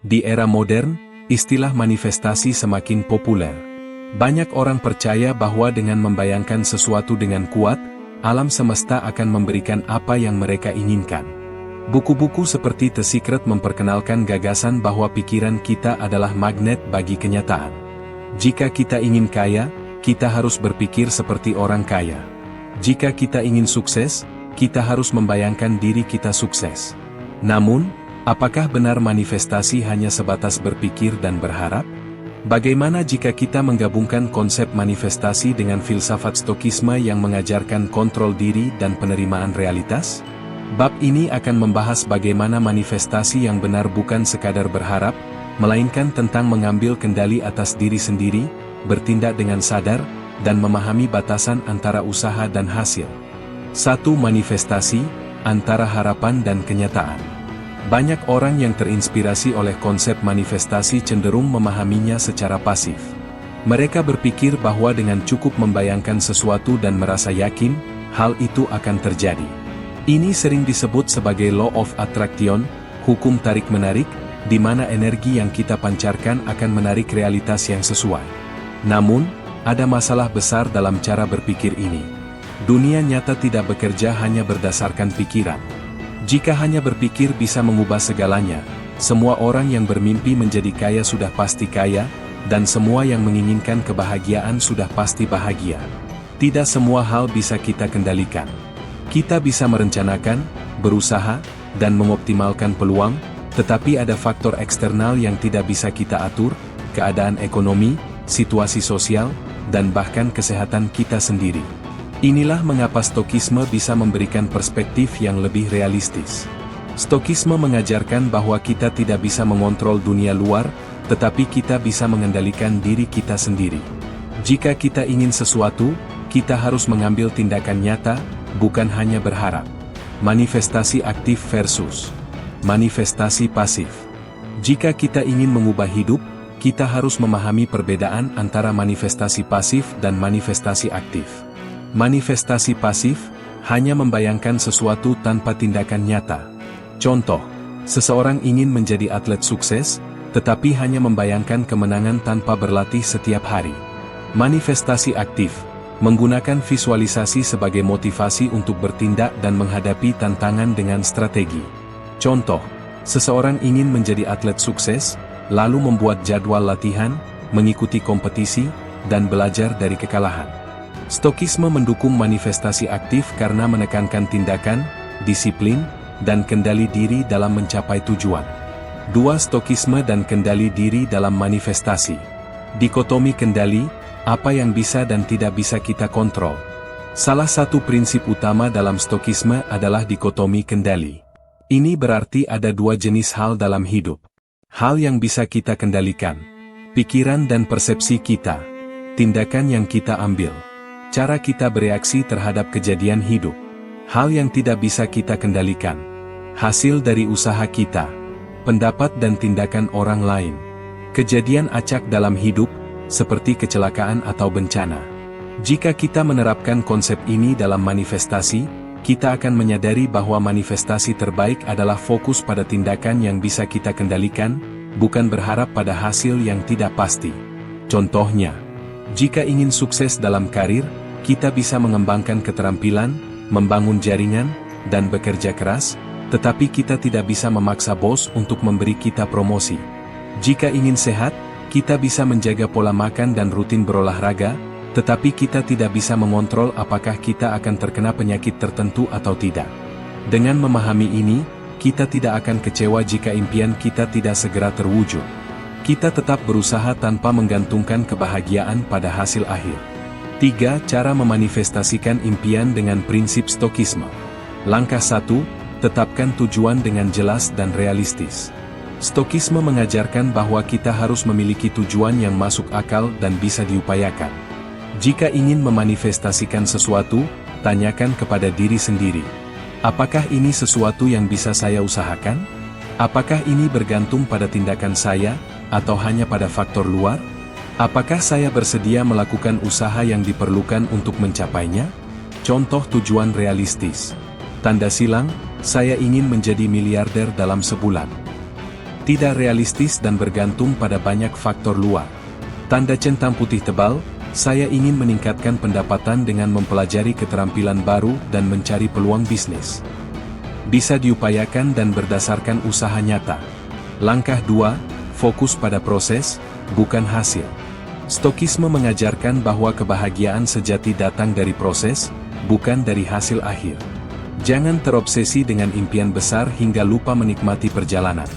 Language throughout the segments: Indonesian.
Di era modern, istilah manifestasi semakin populer. Banyak orang percaya bahwa dengan membayangkan sesuatu dengan kuat, alam semesta akan memberikan apa yang mereka inginkan. Buku-buku seperti The Secret memperkenalkan gagasan bahwa pikiran kita adalah magnet bagi kenyataan. Jika kita ingin kaya, kita harus berpikir seperti orang kaya. Jika kita ingin sukses, kita harus membayangkan diri kita sukses. Namun, apakah benar manifestasi hanya sebatas berpikir dan berharap? Bagaimana jika kita menggabungkan konsep manifestasi dengan filsafat Stokisme yang mengajarkan kontrol diri dan penerimaan realitas? Bab ini akan membahas bagaimana manifestasi yang benar bukan sekadar berharap, melainkan tentang mengambil kendali atas diri sendiri, bertindak dengan sadar, dan memahami batasan antara usaha dan hasil. 1. Manifestasi, antara harapan dan kenyataan. Banyak orang yang terinspirasi oleh konsep manifestasi cenderung memahaminya secara pasif. Mereka berpikir bahwa dengan cukup membayangkan sesuatu dan merasa yakin, hal itu akan terjadi. Ini sering disebut sebagai Law of Attraction, hukum tarik-menarik, di mana energi yang kita pancarkan akan menarik realitas yang sesuai. Namun, ada masalah besar dalam cara berpikir ini. Dunia nyata tidak bekerja hanya berdasarkan pikiran. Jika hanya berpikir bisa mengubah segalanya, semua orang yang bermimpi menjadi kaya sudah pasti kaya, dan semua yang menginginkan kebahagiaan sudah pasti bahagia. Tidak semua hal bisa kita kendalikan. Kita bisa merencanakan, berusaha, dan mengoptimalkan peluang, tetapi ada faktor eksternal yang tidak bisa kita atur, keadaan ekonomi, situasi sosial, dan bahkan kesehatan kita sendiri. Inilah mengapa Stokisme bisa memberikan perspektif yang lebih realistis. Stokisme mengajarkan bahwa kita tidak bisa mengontrol dunia luar, tetapi kita bisa mengendalikan diri kita sendiri. Jika kita ingin sesuatu, kita harus mengambil tindakan nyata, bukan hanya berharap. Manifestasi aktif versus manifestasi pasif. Jika kita ingin mengubah hidup, kita harus memahami perbedaan antara manifestasi pasif dan manifestasi aktif. Manifestasi pasif hanya membayangkan sesuatu tanpa tindakan nyata. Contoh, seseorang ingin menjadi atlet sukses, tetapi hanya membayangkan kemenangan tanpa berlatih setiap hari. Manifestasi aktif menggunakan visualisasi sebagai motivasi untuk bertindak dan menghadapi tantangan dengan strategi. Contoh, seseorang ingin menjadi atlet sukses, lalu membuat jadwal latihan, mengikuti kompetisi, dan belajar dari kekalahan. Stokisme mendukung manifestasi aktif karena menekankan tindakan, disiplin, dan kendali diri dalam mencapai tujuan. 2. Stokisme dan kendali diri dalam manifestasi. Dikotomi kendali, apa yang bisa dan tidak bisa kita kontrol. Salah satu prinsip utama dalam Stokisme adalah dikotomi kendali. Ini berarti ada dua jenis hal dalam hidup. Hal yang bisa kita kendalikan, pikiran dan persepsi kita, tindakan yang kita ambil, cara kita bereaksi terhadap kejadian hidup. Hal yang tidak bisa kita kendalikan, hasil dari usaha kita, pendapat dan tindakan orang lain. Kejadian acak dalam hidup, seperti kecelakaan atau bencana. Jika kita menerapkan konsep ini dalam manifestasi, kita akan menyadari bahwa manifestasi terbaik adalah fokus pada tindakan yang bisa kita kendalikan, bukan berharap pada hasil yang tidak pasti. Contohnya, jika ingin sukses dalam karir, kita bisa mengembangkan keterampilan, membangun jaringan, dan bekerja keras, tetapi kita tidak bisa memaksa bos untuk memberi kita promosi. Jika ingin sehat, kita bisa menjaga pola makan dan rutin berolahraga, tetapi kita tidak bisa mengontrol apakah kita akan terkena penyakit tertentu atau tidak. Dengan memahami ini, kita tidak akan kecewa jika impian kita tidak segera terwujud. Kita tetap berusaha tanpa menggantungkan kebahagiaan pada hasil akhir. 3. Cara memanifestasikan impian dengan prinsip Stokisme. Langkah 1. Tetapkan tujuan dengan jelas dan realistis. Stokisme mengajarkan bahwa kita harus memiliki tujuan yang masuk akal dan bisa diupayakan. Jika ingin memanifestasikan sesuatu, tanyakan kepada diri sendiri. Apakah ini sesuatu yang bisa saya usahakan? Apakah ini bergantung pada tindakan saya, atau hanya pada faktor luar? Apakah saya bersedia melakukan usaha yang diperlukan untuk mencapainya? Contoh tujuan realistis. Tanda silang, saya ingin menjadi miliarder dalam sebulan. Tidak realistis dan bergantung pada banyak faktor luar. Tanda centang putih tebal, saya ingin meningkatkan pendapatan dengan mempelajari keterampilan baru dan mencari peluang bisnis. Bisa diupayakan dan berdasarkan usaha nyata. Langkah 2, fokus pada proses, bukan hasil. Stokisme mengajarkan bahwa kebahagiaan sejati datang dari proses, bukan dari hasil akhir. Jangan terobsesi dengan impian besar hingga lupa menikmati perjalanan.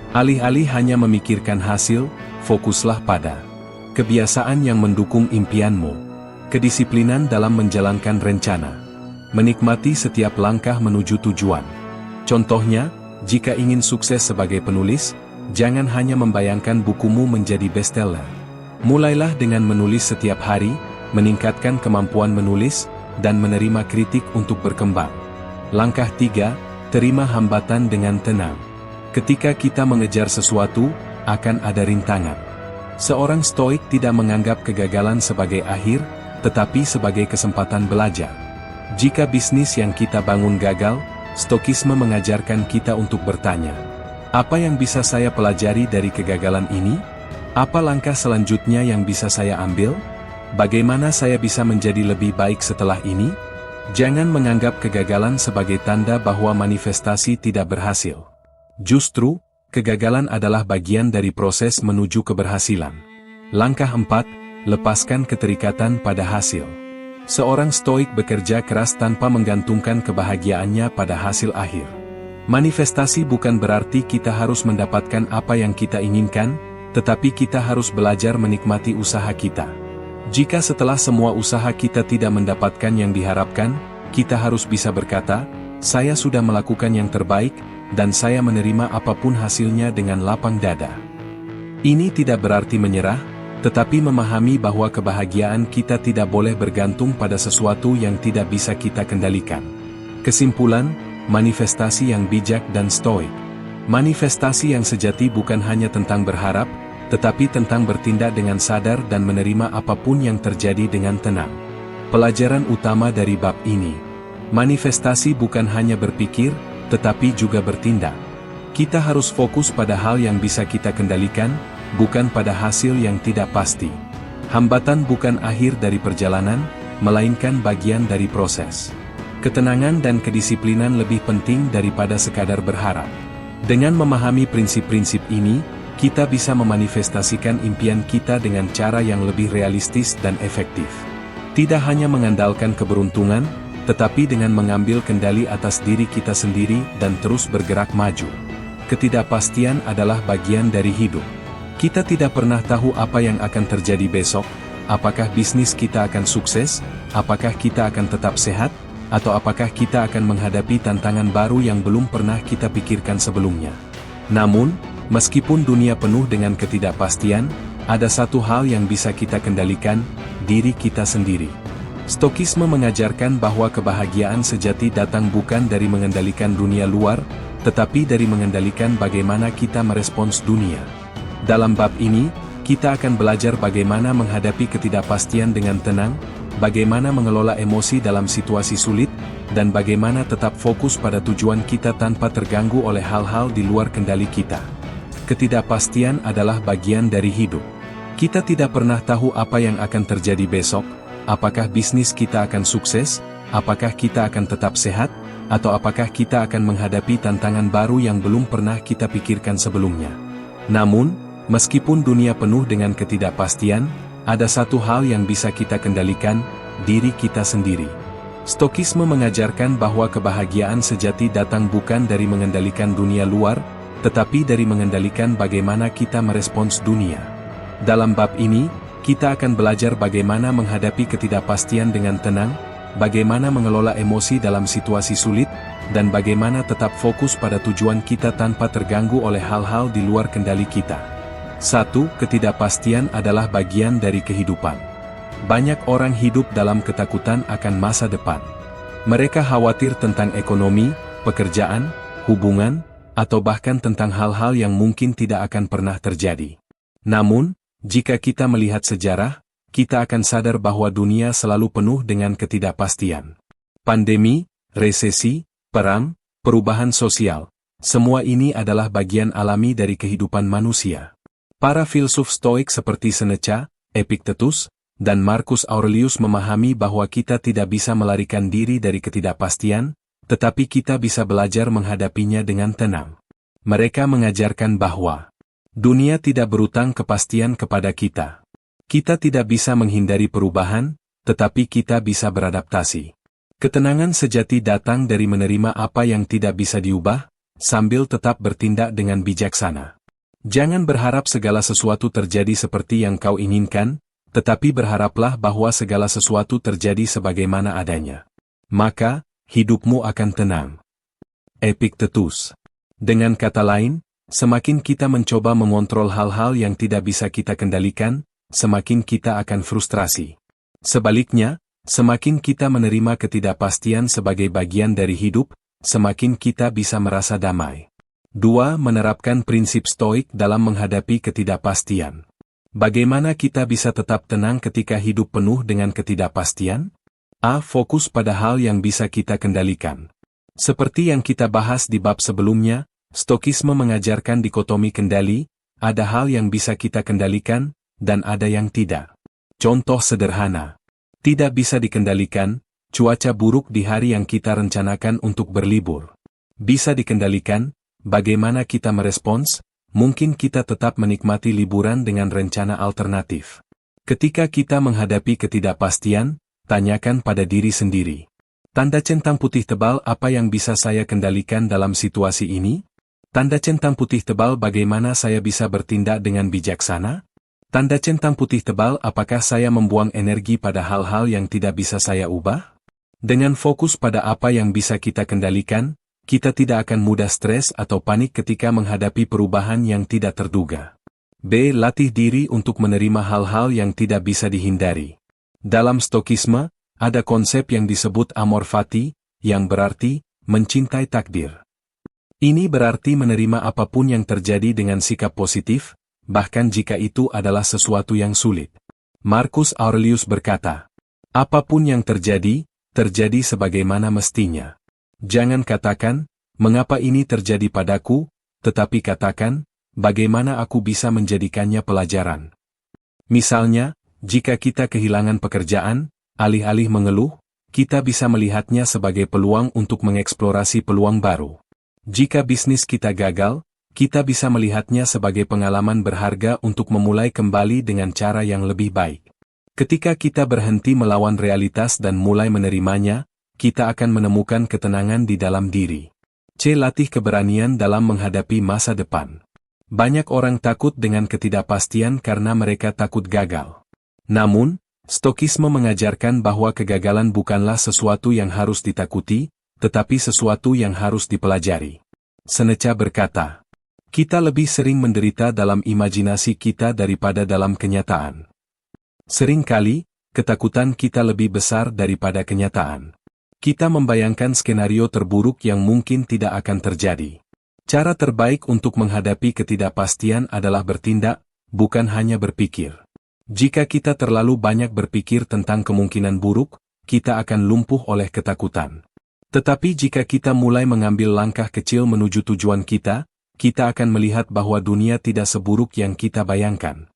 Alih-alih hanya memikirkan hasil, fokuslah pada kebiasaan yang mendukung impianmu. Kedisiplinan dalam menjalankan rencana. Menikmati setiap langkah menuju tujuan. Contohnya, jika ingin sukses sebagai penulis, jangan hanya membayangkan bukumu menjadi bestseller. Mulailah dengan menulis setiap hari, meningkatkan kemampuan menulis, dan menerima kritik untuk berkembang. Langkah 3, terima hambatan dengan tenang. Ketika kita mengejar sesuatu, akan ada rintangan. Seorang stoik tidak menganggap kegagalan sebagai akhir, tetapi sebagai kesempatan belajar. Jika bisnis yang kita bangun gagal, stokisme mengajarkan kita untuk bertanya, apa yang bisa saya pelajari dari kegagalan ini? Apa langkah selanjutnya yang bisa saya ambil? Bagaimana saya bisa menjadi lebih baik setelah ini? Jangan menganggap kegagalan sebagai tanda bahwa manifestasi tidak berhasil. Justru, kegagalan adalah bagian dari proses menuju keberhasilan. Langkah 4, lepaskan keterikatan pada hasil. Seorang stoik bekerja keras tanpa menggantungkan kebahagiaannya pada hasil akhir. Manifestasi bukan berarti kita harus mendapatkan apa yang kita inginkan, tetapi kita harus belajar menikmati usaha kita. Jika setelah semua usaha kita tidak mendapatkan yang diharapkan, kita harus bisa berkata, saya sudah melakukan yang terbaik, dan saya menerima apapun hasilnya dengan lapang dada. Ini tidak berarti menyerah, tetapi memahami bahwa kebahagiaan kita tidak boleh bergantung pada sesuatu yang tidak bisa kita kendalikan. Kesimpulan, manifestasi yang bijak dan stoik. Manifestasi yang sejati bukan hanya tentang berharap, tetapi tentang bertindak dengan sadar dan menerima apapun yang terjadi dengan tenang. Pelajaran utama dari bab ini. Manifestasi bukan hanya berpikir, tetapi juga bertindak. Kita harus fokus pada hal yang bisa kita kendalikan, bukan pada hasil yang tidak pasti. Hambatan bukan akhir dari perjalanan, melainkan bagian dari proses. Ketenangan dan kedisiplinan lebih penting daripada sekadar berharap. Dengan memahami prinsip-prinsip ini, kita bisa memanifestasikan impian kita dengan cara yang lebih realistis dan efektif. Tidak hanya mengandalkan keberuntungan, tetapi dengan mengambil kendali atas diri kita sendiri dan terus bergerak maju. Ketidakpastian adalah bagian dari hidup. Kita tidak pernah tahu apa yang akan terjadi besok, apakah bisnis kita akan sukses, apakah kita akan tetap sehat, atau apakah kita akan menghadapi tantangan baru yang belum pernah kita pikirkan sebelumnya. Namun, meskipun dunia penuh dengan ketidakpastian, ada satu hal yang bisa kita kendalikan, diri kita sendiri. Stokisme mengajarkan bahwa kebahagiaan sejati datang bukan dari mengendalikan dunia luar, tetapi dari mengendalikan bagaimana kita merespons dunia. Dalam bab ini, kita akan belajar bagaimana menghadapi ketidakpastian dengan tenang, bagaimana mengelola emosi dalam situasi sulit, dan bagaimana tetap fokus pada tujuan kita tanpa terganggu oleh hal-hal di luar kendali kita. Ketidakpastian adalah bagian dari hidup. Kita tidak pernah tahu apa yang akan terjadi besok, apakah bisnis kita akan sukses, apakah kita akan tetap sehat, atau apakah kita akan menghadapi tantangan baru yang belum pernah kita pikirkan sebelumnya. Namun, meskipun dunia penuh dengan ketidakpastian, ada satu hal yang bisa kita kendalikan, diri kita sendiri. Stokisme mengajarkan bahwa kebahagiaan sejati datang bukan dari mengendalikan dunia luar, tetapi dari mengendalikan bagaimana kita merespons dunia. Dalam bab ini, kita akan belajar bagaimana menghadapi ketidakpastian dengan tenang, bagaimana mengelola emosi dalam situasi sulit, dan bagaimana tetap fokus pada tujuan kita tanpa terganggu oleh hal-hal di luar kendali kita. 1. Ketidakpastian adalah bagian dari kehidupan. Banyak orang hidup dalam ketakutan akan masa depan. Mereka khawatir tentang ekonomi, pekerjaan, hubungan, atau bahkan tentang hal-hal yang mungkin tidak akan pernah terjadi. Namun, jika kita melihat sejarah, kita akan sadar bahwa dunia selalu penuh dengan ketidakpastian. Pandemi, resesi, perang, perubahan sosial, Semua ini adalah bagian alami dari kehidupan manusia. Para filsuf Stoik seperti Seneca, Epictetus, dan Marcus Aurelius memahami bahwa kita tidak bisa melarikan diri dari ketidakpastian, tetapi kita bisa belajar menghadapinya dengan tenang. Mereka mengajarkan bahwa dunia tidak berutang kepastian kepada kita. Kita tidak bisa menghindari perubahan, tetapi kita bisa beradaptasi. Ketenangan sejati datang dari menerima apa yang tidak bisa diubah, sambil tetap bertindak dengan bijaksana. Jangan berharap segala sesuatu terjadi seperti yang kau inginkan, tetapi berharaplah bahwa segala sesuatu terjadi sebagaimana adanya. Maka, hidupmu akan tenang. Epictetus. Dengan kata lain, semakin kita mencoba mengontrol hal-hal yang tidak bisa kita kendalikan, semakin kita akan frustrasi. Sebaliknya, semakin kita menerima ketidakpastian sebagai bagian dari hidup, semakin kita bisa merasa damai. 2. Menerapkan prinsip Stoik dalam menghadapi ketidakpastian. Bagaimana kita bisa tetap tenang ketika hidup penuh dengan ketidakpastian? A. Fokus pada hal yang bisa kita kendalikan. Seperti yang kita bahas di bab sebelumnya, Stokisme mengajarkan dikotomi kendali, ada hal yang bisa kita kendalikan, dan ada yang tidak. Contoh sederhana. Tidak bisa dikendalikan, cuaca buruk di hari yang kita rencanakan untuk berlibur. Bisa dikendalikan, bagaimana kita merespons, mungkin kita tetap menikmati liburan dengan rencana alternatif. Ketika kita menghadapi ketidakpastian, tanyakan pada diri sendiri. Tanda centang putih tebal apa yang bisa saya kendalikan dalam situasi ini? Tanda centang putih tebal bagaimana saya bisa bertindak dengan bijaksana? Tanda centang putih tebal apakah saya membuang energi pada hal-hal yang tidak bisa saya ubah? Dengan fokus pada apa yang bisa kita kendalikan, kita tidak akan mudah stres atau panik ketika menghadapi perubahan yang tidak terduga. B. Latih diri untuk menerima hal-hal yang tidak bisa dihindari. Dalam Stokisme, ada konsep yang disebut amor fati, yang berarti mencintai takdir. Ini berarti menerima apapun yang terjadi dengan sikap positif, bahkan jika itu adalah sesuatu yang sulit. Marcus Aurelius berkata, apapun yang terjadi, terjadi sebagaimana mestinya. Jangan katakan, mengapa ini terjadi padaku, tetapi katakan, bagaimana aku bisa menjadikannya pelajaran. Misalnya, jika kita kehilangan pekerjaan, alih-alih mengeluh, kita bisa melihatnya sebagai peluang untuk mengeksplorasi peluang baru. Jika bisnis kita gagal, kita bisa melihatnya sebagai pengalaman berharga untuk memulai kembali dengan cara yang lebih baik. Ketika kita berhenti melawan realitas dan mulai menerimanya, kita akan menemukan ketenangan di dalam diri. C. Latih keberanian dalam menghadapi masa depan. Banyak orang takut dengan ketidakpastian karena mereka takut gagal. Namun, Stokisme mengajarkan bahwa kegagalan bukanlah sesuatu yang harus ditakuti, tetapi sesuatu yang harus dipelajari. Seneca berkata, kita lebih sering menderita dalam imajinasi kita daripada dalam kenyataan. Seringkali, ketakutan kita lebih besar daripada kenyataan. Kita membayangkan skenario terburuk yang mungkin tidak akan terjadi. Cara terbaik untuk menghadapi ketidakpastian adalah bertindak, bukan hanya berpikir. Jika kita terlalu banyak berpikir tentang kemungkinan buruk, kita akan lumpuh oleh ketakutan. Tetapi jika kita mulai mengambil langkah kecil menuju tujuan kita akan melihat bahwa dunia tidak seburuk yang kita bayangkan.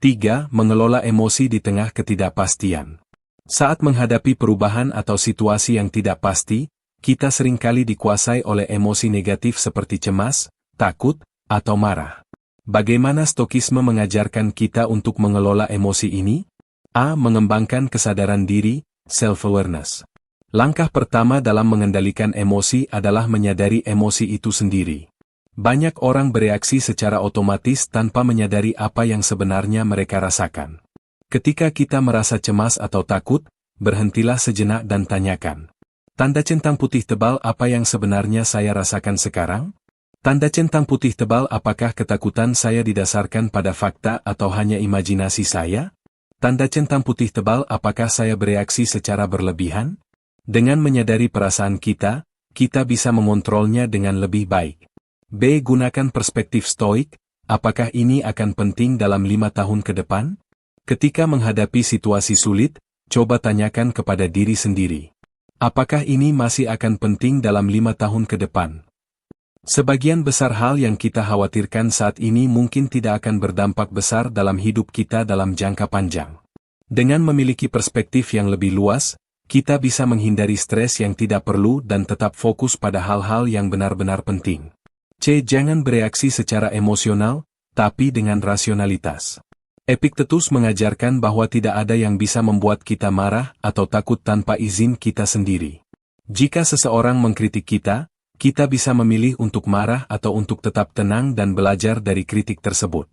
3. Mengelola emosi di tengah ketidakpastian. Saat menghadapi perubahan atau situasi yang tidak pasti, kita seringkali dikuasai oleh emosi negatif seperti cemas, takut, atau marah. Bagaimana Stokisme mengajarkan kita untuk mengelola emosi ini? A. Mengembangkan kesadaran diri, self-awareness. Langkah pertama dalam mengendalikan emosi adalah menyadari emosi itu sendiri. Banyak orang bereaksi secara otomatis tanpa menyadari apa yang sebenarnya mereka rasakan. Ketika kita merasa cemas atau takut, berhentilah sejenak dan tanyakan. Tanda centang putih tebal apa yang sebenarnya saya rasakan sekarang? Tanda centang putih tebal apakah ketakutan saya didasarkan pada fakta atau hanya imajinasi saya? Tanda centang putih tebal apakah saya bereaksi secara berlebihan? Dengan menyadari perasaan kita bisa mengontrolnya dengan lebih baik. B. Gunakan perspektif Stoik, apakah ini akan penting dalam 5 tahun ke depan? Ketika menghadapi situasi sulit, coba tanyakan kepada diri sendiri. Apakah ini masih akan penting dalam 5 tahun ke depan? Sebagian besar hal yang kita khawatirkan saat ini mungkin tidak akan berdampak besar dalam hidup kita dalam jangka panjang. Dengan memiliki perspektif yang lebih luas, kita bisa menghindari stres yang tidak perlu dan tetap fokus pada hal-hal yang benar-benar penting. C. Jangan bereaksi secara emosional, tapi dengan rasionalitas. Epictetus mengajarkan bahwa tidak ada yang bisa membuat kita marah atau takut tanpa izin kita sendiri. Jika seseorang mengkritik kita bisa memilih untuk marah atau untuk tetap tenang dan belajar dari kritik tersebut.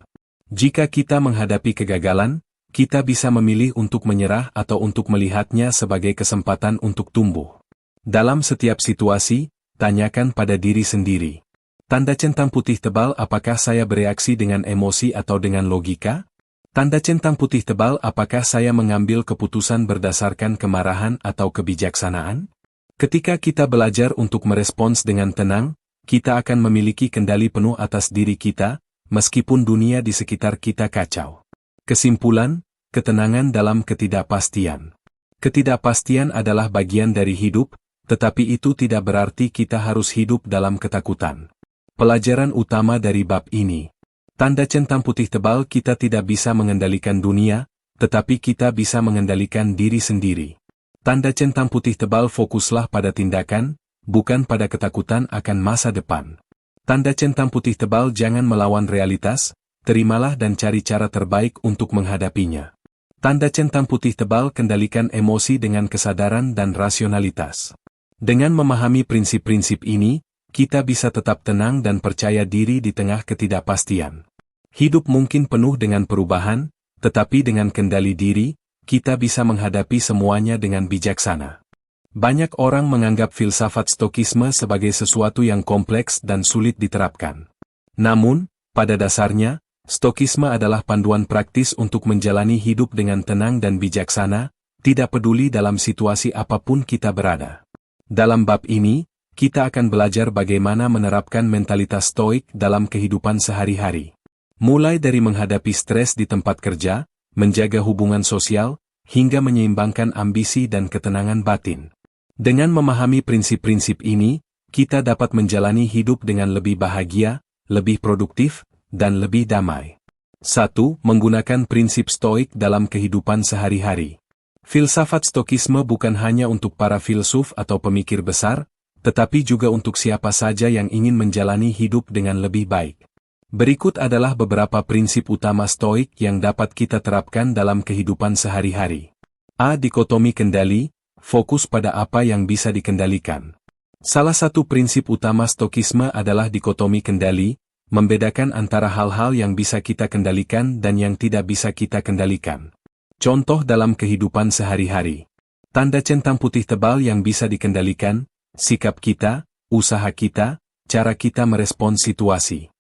Jika kita menghadapi kegagalan, kita bisa memilih untuk menyerah atau untuk melihatnya sebagai kesempatan untuk tumbuh. Dalam setiap situasi, tanyakan pada diri sendiri. Tanda centang putih tebal, apakah saya bereaksi dengan emosi atau dengan logika? Tanda centang putih tebal, apakah saya mengambil keputusan berdasarkan kemarahan atau kebijaksanaan? Ketika kita belajar untuk merespons dengan tenang, kita akan memiliki kendali penuh atas diri kita, meskipun dunia di sekitar kita kacau. Kesimpulan, ketenangan dalam ketidakpastian. Ketidakpastian adalah bagian dari hidup, tetapi itu tidak berarti kita harus hidup dalam ketakutan. Pelajaran utama dari bab ini. Tanda centang putih tebal, kita tidak bisa mengendalikan dunia, tetapi kita bisa mengendalikan diri sendiri. Tanda centang putih tebal, fokuslah pada tindakan, bukan pada ketakutan akan masa depan. Tanda centang putih tebal, jangan melawan realitas, terimalah dan cari cara terbaik untuk menghadapinya. Tanda centang putih tebal, kendalikan emosi dengan kesadaran dan rasionalitas. Dengan memahami prinsip-prinsip ini, kita bisa tetap tenang dan percaya diri di tengah ketidakpastian. Hidup mungkin penuh dengan perubahan, tetapi dengan kendali diri, kita bisa menghadapi semuanya dengan bijaksana. Banyak orang menganggap filsafat Stokisme sebagai sesuatu yang kompleks dan sulit diterapkan. Namun, pada dasarnya, Stokisme adalah panduan praktis untuk menjalani hidup dengan tenang dan bijaksana, tidak peduli dalam situasi apapun kita berada. Dalam bab ini, kita akan belajar bagaimana menerapkan mentalitas stoik dalam kehidupan sehari-hari. Mulai dari menghadapi stres di tempat kerja, menjaga hubungan sosial, hingga menyeimbangkan ambisi dan ketenangan batin. Dengan memahami prinsip-prinsip ini, kita dapat menjalani hidup dengan lebih bahagia, lebih produktif, dan lebih damai. 1. Menggunakan prinsip stoik dalam kehidupan sehari-hari. Filsafat Stokisme bukan hanya untuk para filsuf atau pemikir besar, tetapi juga untuk siapa saja yang ingin menjalani hidup dengan lebih baik. Berikut adalah beberapa prinsip utama stoik yang dapat kita terapkan dalam kehidupan sehari-hari. A. Dikotomi kendali, fokus pada apa yang bisa dikendalikan. Salah satu prinsip utama Stokisme adalah dikotomi kendali, membedakan antara hal-hal yang bisa kita kendalikan dan yang tidak bisa kita kendalikan. Contoh dalam kehidupan sehari-hari. Tanda centang putih tebal yang bisa dikendalikan, sikap kita, usaha kita, cara kita merespons situasi.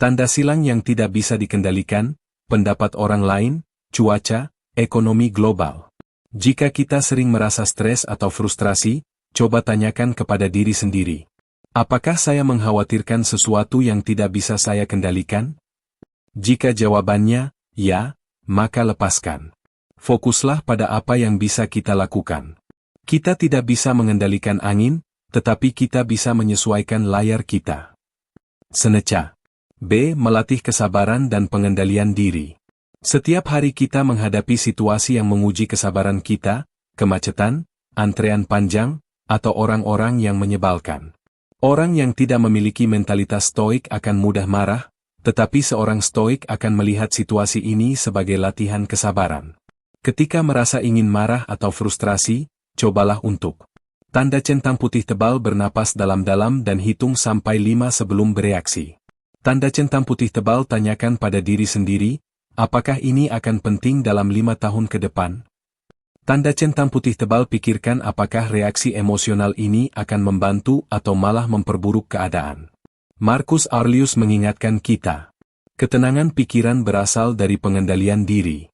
Tanda silang yang tidak bisa dikendalikan, pendapat orang lain, cuaca, ekonomi global. Jika kita sering merasa stres atau frustrasi, coba tanyakan kepada diri sendiri. Apakah saya mengkhawatirkan sesuatu yang tidak bisa saya kendalikan? Jika jawabannya, ya, maka lepaskan. Fokuslah pada apa yang bisa kita lakukan. Kita tidak bisa mengendalikan angin, tetapi kita bisa menyesuaikan layar kita. Seneca. B. Melatih kesabaran dan pengendalian diri. Setiap hari kita menghadapi situasi yang menguji kesabaran kita, kemacetan, antrean panjang, atau orang-orang yang menyebalkan. Orang yang tidak memiliki mentalitas stoik akan mudah marah, tetapi seorang stoik akan melihat situasi ini sebagai latihan kesabaran. Ketika merasa ingin marah atau frustrasi, cobalah untuk tanda centang putih tebal, bernapas dalam-dalam dan hitung sampai 5 sebelum bereaksi. Tanda centang putih tebal, tanyakan pada diri sendiri, apakah ini akan penting dalam 5 tahun ke depan? Tanda centang putih tebal, pikirkan apakah reaksi emosional ini akan membantu atau malah memperburuk keadaan. Marcus Aurelius mengingatkan kita, ketenangan pikiran berasal dari pengendalian diri.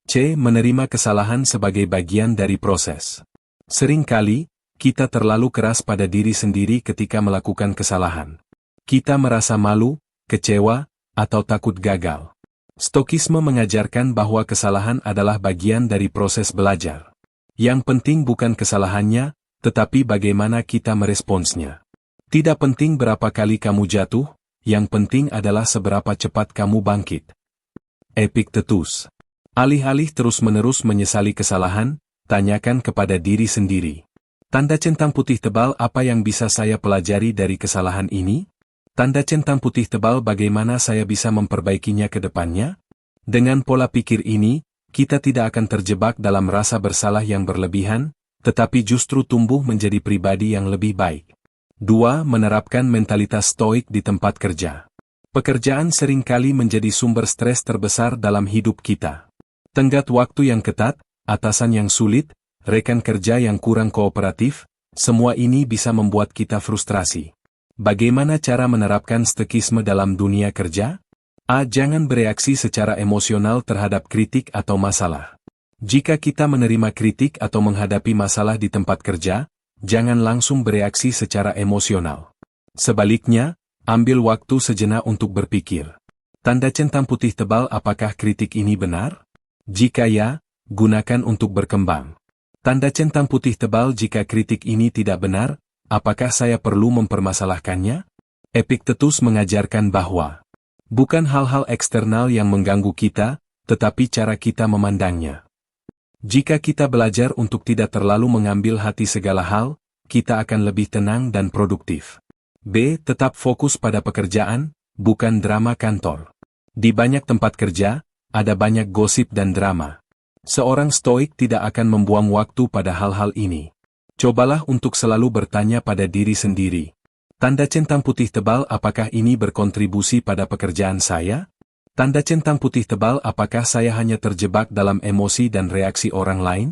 C. Menerima kesalahan sebagai bagian dari proses. Seringkali, kita terlalu keras pada diri sendiri ketika melakukan kesalahan. Kita merasa malu, kecewa, atau takut gagal. Stokisme mengajarkan bahwa kesalahan adalah bagian dari proses belajar. Yang penting bukan kesalahannya, tetapi bagaimana kita meresponsnya. Tidak penting berapa kali kamu jatuh, yang penting adalah seberapa cepat kamu bangkit. Epictetus. Alih-alih terus-menerus menyesali kesalahan, tanyakan kepada diri sendiri. Tanda centang putih tebal, apa yang bisa saya pelajari dari kesalahan ini? Tanda centang putih tebal, bagaimana saya bisa memperbaikinya ke depannya? Dengan pola pikir ini, kita tidak akan terjebak dalam rasa bersalah yang berlebihan, tetapi justru tumbuh menjadi pribadi yang lebih baik. 2. Menerapkan mentalitas stoik di tempat kerja. Pekerjaan seringkali menjadi sumber stres terbesar dalam hidup kita. Tenggat waktu yang ketat, atasan yang sulit, rekan kerja yang kurang kooperatif, semua ini bisa membuat kita frustrasi. Bagaimana cara menerapkan stoikisme dalam dunia kerja? A. Jangan bereaksi secara emosional terhadap kritik atau masalah. Jika kita menerima kritik atau menghadapi masalah di tempat kerja, jangan langsung bereaksi secara emosional. Sebaliknya, ambil waktu sejenak untuk berpikir. Tanda centang putih tebal, apakah kritik ini benar? Jika ya, gunakan untuk berkembang. Tanda centang putih tebal, jika kritik ini tidak benar, apakah saya perlu mempermasalahkannya? Epictetus mengajarkan bahwa bukan hal-hal eksternal yang mengganggu kita, tetapi cara kita memandangnya. Jika kita belajar untuk tidak terlalu mengambil hati segala hal, kita akan lebih tenang dan produktif. B. Tetap fokus pada pekerjaan, bukan drama kantor. Di banyak tempat kerja, ada banyak gosip dan drama. Seorang stoik tidak akan membuang waktu pada hal-hal ini. Cobalah untuk selalu bertanya pada diri sendiri. Tanda centang putih tebal, apakah ini berkontribusi pada pekerjaan saya? Tanda centang putih tebal, apakah saya hanya terjebak dalam emosi dan reaksi orang lain?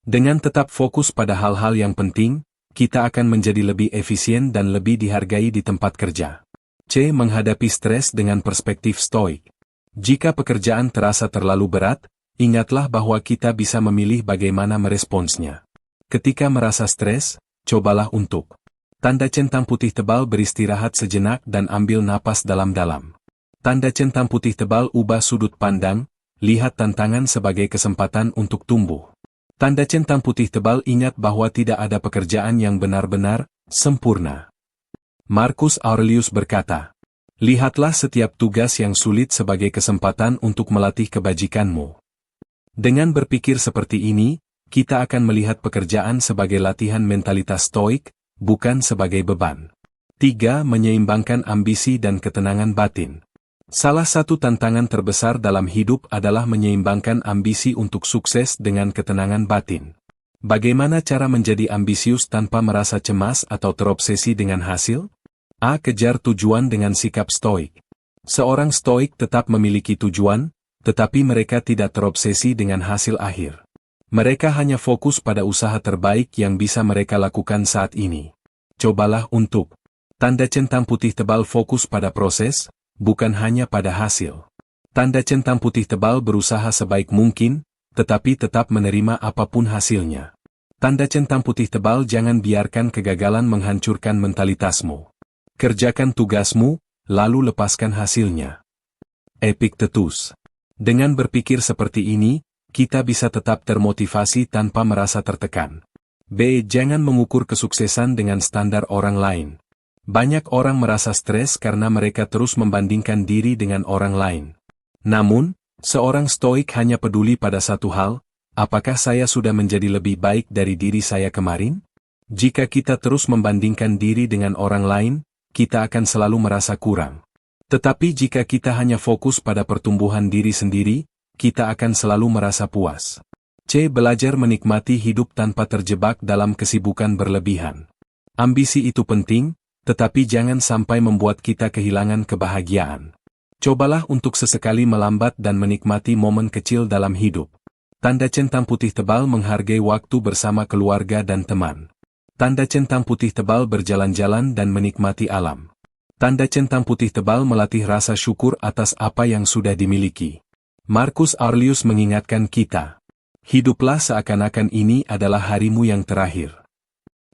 Dengan tetap fokus pada hal-hal yang penting, kita akan menjadi lebih efisien dan lebih dihargai di tempat kerja. C. Menghadapi stres dengan perspektif stoik. Jika pekerjaan terasa terlalu berat, ingatlah bahwa kita bisa memilih bagaimana meresponsnya. Ketika merasa stres, cobalah untuk tanda centang putih tebal, beristirahat sejenak dan ambil napas dalam-dalam. Tanda centang putih tebal, ubah sudut pandang, lihat tantangan sebagai kesempatan untuk tumbuh. Tanda centang putih tebal, ingat bahwa tidak ada pekerjaan yang benar-benar sempurna. Marcus Aurelius berkata, lihatlah setiap tugas yang sulit sebagai kesempatan untuk melatih kebajikanmu. Dengan berpikir seperti ini, kita akan melihat pekerjaan sebagai latihan mentalitas stoik, bukan sebagai beban. 3. Menyeimbangkan ambisi dan ketenangan batin. Salah satu tantangan terbesar dalam hidup adalah menyeimbangkan ambisi untuk sukses dengan ketenangan batin. Bagaimana cara menjadi ambisius tanpa merasa cemas atau terobsesi dengan hasil? A. Kejar tujuan dengan sikap stoik. Seorang stoik tetap memiliki tujuan, tetapi mereka tidak terobsesi dengan hasil akhir. Mereka hanya fokus pada usaha terbaik yang bisa mereka lakukan saat ini. Cobalah untuk tanda centang putih tebal, fokus pada proses, bukan hanya pada hasil. Tanda centang putih tebal, berusaha sebaik mungkin, tetapi tetap menerima apapun hasilnya. Tanda centang putih tebal, jangan biarkan kegagalan menghancurkan mentalitasmu. Kerjakan tugasmu, lalu lepaskan hasilnya. Epictetus. Dengan berpikir seperti ini, kita bisa tetap termotivasi tanpa merasa tertekan. B. Jangan mengukur kesuksesan dengan standar orang lain. Banyak orang merasa stres karena mereka terus membandingkan diri dengan orang lain. Namun, seorang stoik hanya peduli pada satu hal, apakah saya sudah menjadi lebih baik dari diri saya kemarin? Jika kita terus membandingkan diri dengan orang lain, kita akan selalu merasa kurang. Tetapi jika kita hanya fokus pada pertumbuhan diri sendiri, kita akan selalu merasa puas. C. Belajar menikmati hidup tanpa terjebak dalam kesibukan berlebihan. Ambisi itu penting, tetapi jangan sampai membuat kita kehilangan kebahagiaan. Cobalah untuk sesekali melambat dan menikmati momen kecil dalam hidup. Tanda centang putih tebal, menghargai waktu bersama keluarga dan teman. Tanda centang putih tebal, berjalan-jalan dan menikmati alam. Tanda centang putih tebal, melatih rasa syukur atas apa yang sudah dimiliki. Marcus Aurelius mengingatkan kita, hiduplah seakan-akan ini adalah harimu yang terakhir.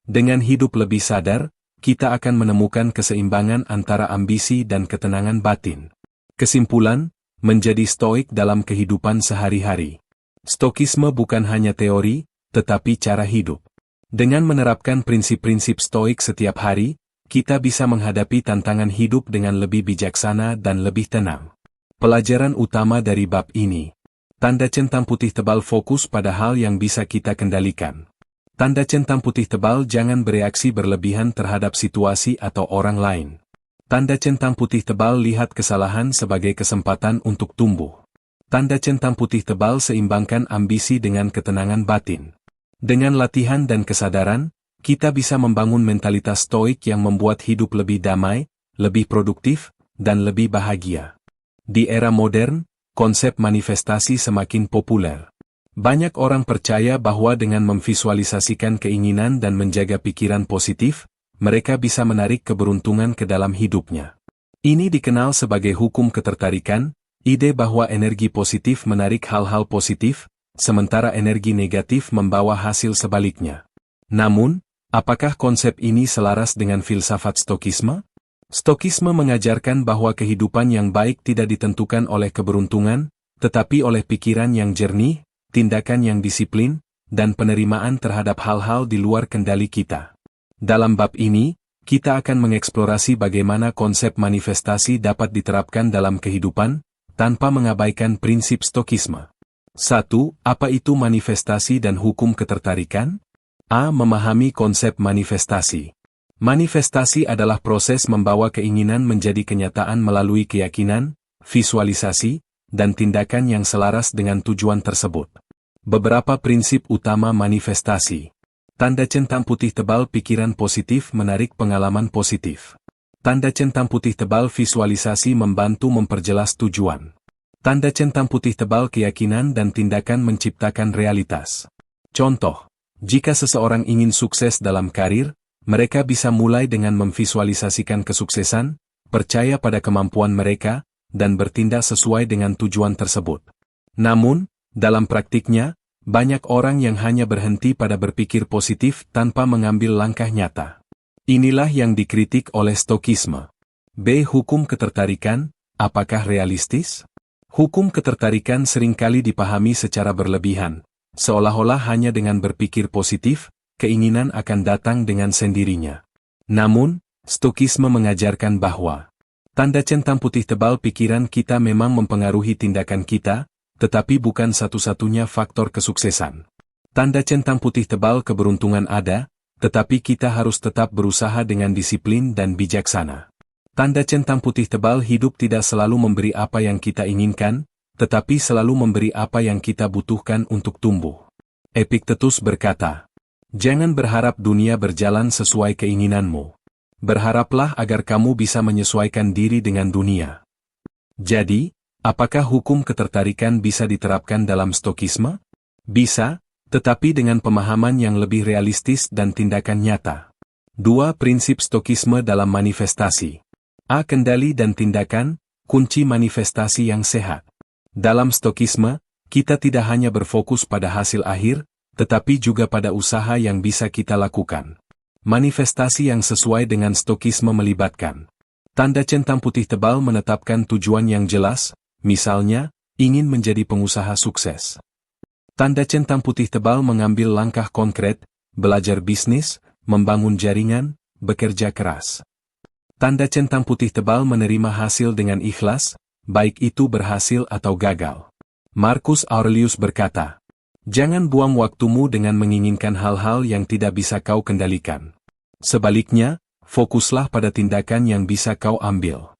Dengan hidup lebih sadar, kita akan menemukan keseimbangan antara ambisi dan ketenangan batin. Kesimpulan, menjadi stoik dalam kehidupan sehari-hari. Stoikisme bukan hanya teori, tetapi cara hidup. Dengan menerapkan prinsip-prinsip stoik setiap hari, kita bisa menghadapi tantangan hidup dengan lebih bijaksana dan lebih tenang. Pelajaran utama dari bab ini. Tanda centang putih tebal fokus pada hal yang bisa kita kendalikan. Tanda centang putih tebal jangan bereaksi berlebihan terhadap situasi atau orang lain. Tanda centang putih tebal lihat kesalahan sebagai kesempatan untuk tumbuh. Tanda centang putih tebal seimbangkan ambisi dengan ketenangan batin. Dengan latihan dan kesadaran, kita bisa membangun mentalitas stoik yang membuat hidup lebih damai, lebih produktif, dan lebih bahagia. Di era modern, konsep manifestasi semakin populer. Banyak orang percaya bahwa dengan memvisualisasikan keinginan dan menjaga pikiran positif, mereka bisa menarik keberuntungan ke dalam hidupnya. Ini dikenal sebagai hukum ketertarikan, ide bahwa energi positif menarik hal-hal positif, sementara energi negatif membawa hasil sebaliknya. Namun, apakah konsep ini selaras dengan filsafat Stokisme? Stokisme mengajarkan bahwa kehidupan yang baik tidak ditentukan oleh keberuntungan, tetapi oleh pikiran yang jernih, tindakan yang disiplin, dan penerimaan terhadap hal-hal di luar kendali kita. Dalam bab ini, kita akan mengeksplorasi bagaimana konsep manifestasi dapat diterapkan dalam kehidupan, tanpa mengabaikan prinsip Stokisme. 1. Apa itu manifestasi dan hukum ketertarikan? A. Memahami konsep manifestasi. Manifestasi adalah proses membawa keinginan menjadi kenyataan melalui keyakinan, visualisasi, dan tindakan yang selaras dengan tujuan tersebut. Beberapa prinsip utama manifestasi. Tanda centang putih tebal pikiran positif menarik pengalaman positif. Tanda centang putih tebal visualisasi membantu memperjelas tujuan. Tanda centang putih tebal keyakinan dan tindakan menciptakan realitas. Contoh. Jika seseorang ingin sukses dalam karir, mereka bisa mulai dengan memvisualisasikan kesuksesan, percaya pada kemampuan mereka, dan bertindak sesuai dengan tujuan tersebut. Namun, dalam praktiknya, banyak orang yang hanya berhenti pada berpikir positif tanpa mengambil langkah nyata. Inilah yang dikritik oleh Stokisme. B. Hukum ketertarikan, apakah realistis? Hukum ketertarikan seringkali dipahami secara berlebihan. Seolah-olah hanya dengan berpikir positif, keinginan akan datang dengan sendirinya. Namun, Stokisme mengajarkan bahwa tanda centang putih tebal pikiran kita memang mempengaruhi tindakan kita, tetapi bukan satu-satunya faktor kesuksesan. Tanda centang putih tebal keberuntungan ada, tetapi kita harus tetap berusaha dengan disiplin dan bijaksana. Tanda centang putih tebal hidup tidak selalu memberi apa yang kita inginkan, tetapi selalu memberi apa yang kita butuhkan untuk tumbuh. Epiktetus berkata, jangan berharap dunia berjalan sesuai keinginanmu. Berharaplah agar kamu bisa menyesuaikan diri dengan dunia. Jadi, apakah hukum ketertarikan bisa diterapkan dalam Stokisme? Bisa, tetapi dengan pemahaman yang lebih realistis dan tindakan nyata. 2. Prinsip Stokisme dalam manifestasi. A. Kendali dan tindakan, kunci manifestasi yang sehat. Dalam Stokisme, kita tidak hanya berfokus pada hasil akhir, tetapi juga pada usaha yang bisa kita lakukan. Manifestasi yang sesuai dengan Stokisme melibatkan tanda centang putih tebal menetapkan tujuan yang jelas, misalnya, ingin menjadi pengusaha sukses. Tanda centang putih tebal mengambil langkah konkret, belajar bisnis, membangun jaringan, bekerja keras. Tanda centang putih tebal menerima hasil dengan ikhlas, baik itu berhasil atau gagal. Marcus Aurelius berkata, jangan buang waktumu dengan menginginkan hal-hal yang tidak bisa kau kendalikan. Sebaliknya, fokuslah pada tindakan yang bisa kau ambil.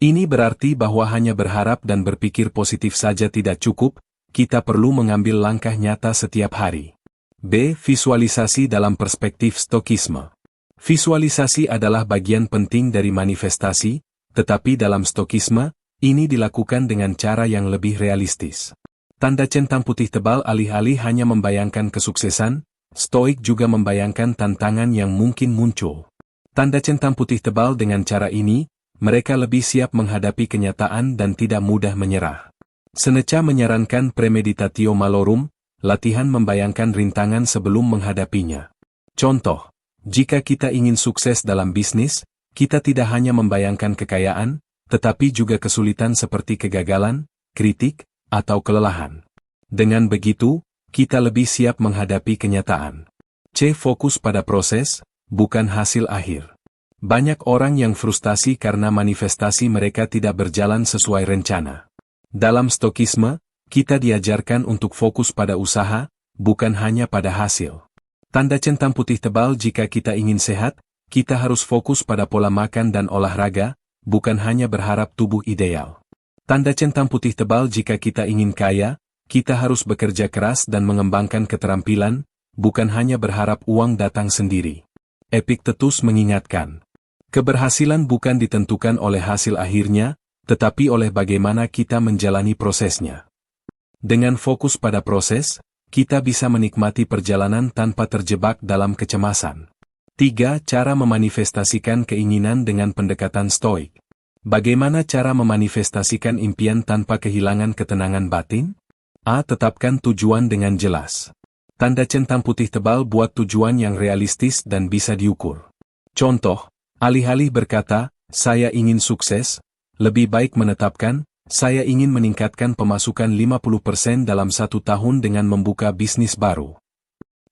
Ini berarti bahwa hanya berharap dan berpikir positif saja tidak cukup, kita perlu mengambil langkah nyata setiap hari. B. Visualisasi dalam perspektif Stokisme. Visualisasi adalah bagian penting dari manifestasi, tetapi dalam Stokisme, ini dilakukan dengan cara yang lebih realistis. Tanda centang putih tebal alih-alih hanya membayangkan kesuksesan, Stoik juga membayangkan tantangan yang mungkin muncul. Tanda centang putih tebal dengan cara ini, mereka lebih siap menghadapi kenyataan dan tidak mudah menyerah. Seneca menyarankan premeditatio malorum, latihan membayangkan rintangan sebelum menghadapinya. Contoh, jika kita ingin sukses dalam bisnis, kita tidak hanya membayangkan kekayaan, tetapi juga kesulitan seperti kegagalan, kritik, atau kelelahan. Dengan begitu, kita lebih siap menghadapi kenyataan. C. Fokus pada proses, bukan hasil akhir. Banyak orang yang frustasi karena manifestasi mereka tidak berjalan sesuai rencana. Dalam stokisme, kita diajarkan untuk fokus pada usaha, bukan hanya pada hasil. Tanda centang putih tebal jika kita ingin sehat, kita harus fokus pada pola makan dan olahraga, bukan hanya berharap tubuh ideal. Tanda centang putih tebal jika kita ingin kaya, kita harus bekerja keras dan mengembangkan keterampilan, bukan hanya berharap uang datang sendiri. Epictetus mengingatkan, keberhasilan bukan ditentukan oleh hasil akhirnya, tetapi oleh bagaimana kita menjalani prosesnya. Dengan fokus pada proses, kita bisa menikmati perjalanan tanpa terjebak dalam kecemasan. 3. Cara memanifestasikan keinginan dengan pendekatan stoik. Bagaimana cara memanifestasikan impian tanpa kehilangan ketenangan batin? A. Tetapkan tujuan dengan jelas. Tanda centang putih tebal buat tujuan yang realistis dan bisa diukur. Contoh, alih-alih berkata, saya ingin sukses, lebih baik menetapkan, saya ingin meningkatkan pemasukan 50% dalam 1 tahun dengan membuka bisnis baru.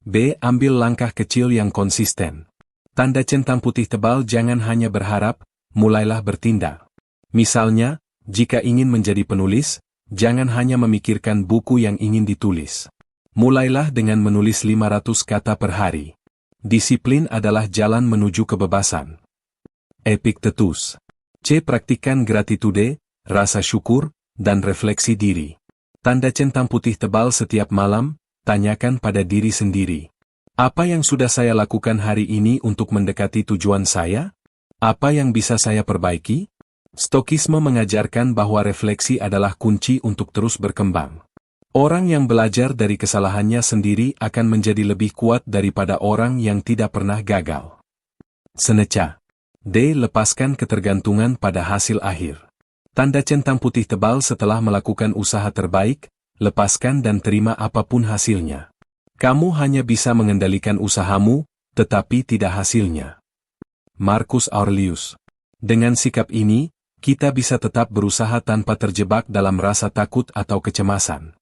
B. Ambil langkah kecil yang konsisten. Tanda centang putih tebal jangan hanya berharap, mulailah bertindak. Misalnya, jika ingin menjadi penulis, jangan hanya memikirkan buku yang ingin ditulis. Mulailah dengan menulis 500 kata per hari. Disiplin adalah jalan menuju kebebasan. Epictetus. C. Praktikan gratitude, rasa syukur, dan refleksi diri. Tanda centang putih tebal setiap malam, tanyakan pada diri sendiri. Apa yang sudah saya lakukan hari ini untuk mendekati tujuan saya? Apa yang bisa saya perbaiki? Stokisme mengajarkan bahwa refleksi adalah kunci untuk terus berkembang. Orang yang belajar dari kesalahannya sendiri akan menjadi lebih kuat daripada orang yang tidak pernah gagal. Seneca. D. Lepaskan ketergantungan pada hasil akhir. Tanda centang putih tebal setelah melakukan usaha terbaik, lepaskan dan terima apapun hasilnya. Kamu hanya bisa mengendalikan usahamu, tetapi tidak hasilnya. Marcus Aurelius. Dengan sikap ini, kita bisa tetap berusaha tanpa terjebak dalam rasa takut atau kecemasan.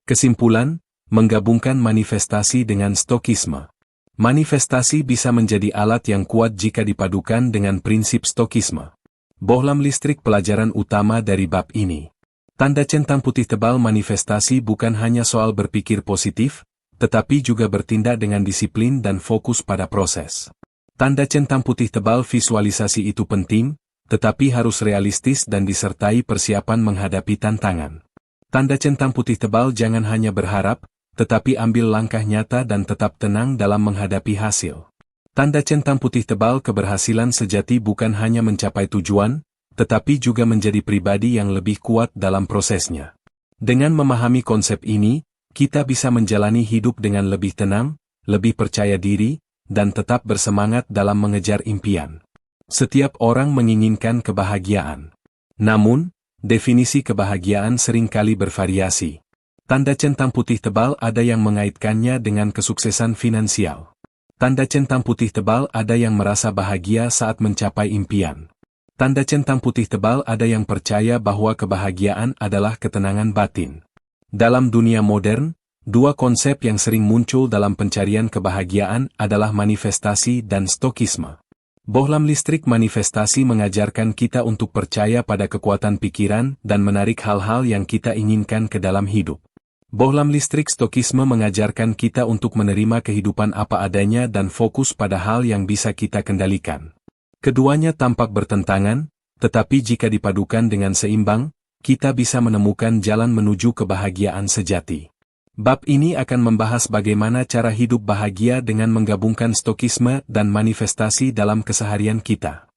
Kesimpulan, menggabungkan manifestasi dengan stokisme. Manifestasi bisa menjadi alat yang kuat jika dipadukan dengan prinsip stokisme. Bohlam listrik pelajaran utama dari bab ini. Tanda centang putih tebal manifestasi bukan hanya soal berpikir positif, tetapi juga bertindak dengan disiplin dan fokus pada proses. Tanda centang putih tebal visualisasi itu penting, tetapi harus realistis dan disertai persiapan menghadapi tantangan. Tanda centang putih tebal jangan hanya berharap, tetapi ambil langkah nyata dan tetap tenang dalam menghadapi hasil. Tanda centang putih tebal keberhasilan sejati bukan hanya mencapai tujuan, tetapi juga menjadi pribadi yang lebih kuat dalam prosesnya. Dengan memahami konsep ini, kita bisa menjalani hidup dengan lebih tenang, lebih percaya diri, dan tetap bersemangat dalam mengejar impian. Setiap orang menginginkan kebahagiaan. Namun, definisi kebahagiaan seringkali bervariasi. Tanda centang putih tebal ada yang mengaitkannya dengan kesuksesan finansial. Tanda centang putih tebal ada yang merasa bahagia saat mencapai impian. Tanda centang putih tebal ada yang percaya bahwa kebahagiaan adalah ketenangan batin. Dalam dunia modern, dua konsep yang sering muncul dalam pencarian kebahagiaan adalah manifestasi dan stokisme. Bohlam listrik manifestasi mengajarkan kita untuk percaya pada kekuatan pikiran dan menarik hal-hal yang kita inginkan ke dalam hidup. Bohlam listrik stokisme mengajarkan kita untuk menerima kehidupan apa adanya dan fokus pada hal yang bisa kita kendalikan. Keduanya tampak bertentangan, tetapi jika dipadukan dengan seimbang, kita bisa menemukan jalan menuju kebahagiaan sejati. Bab ini akan membahas bagaimana cara hidup bahagia dengan menggabungkan stokisme dan manifestasi dalam keseharian kita.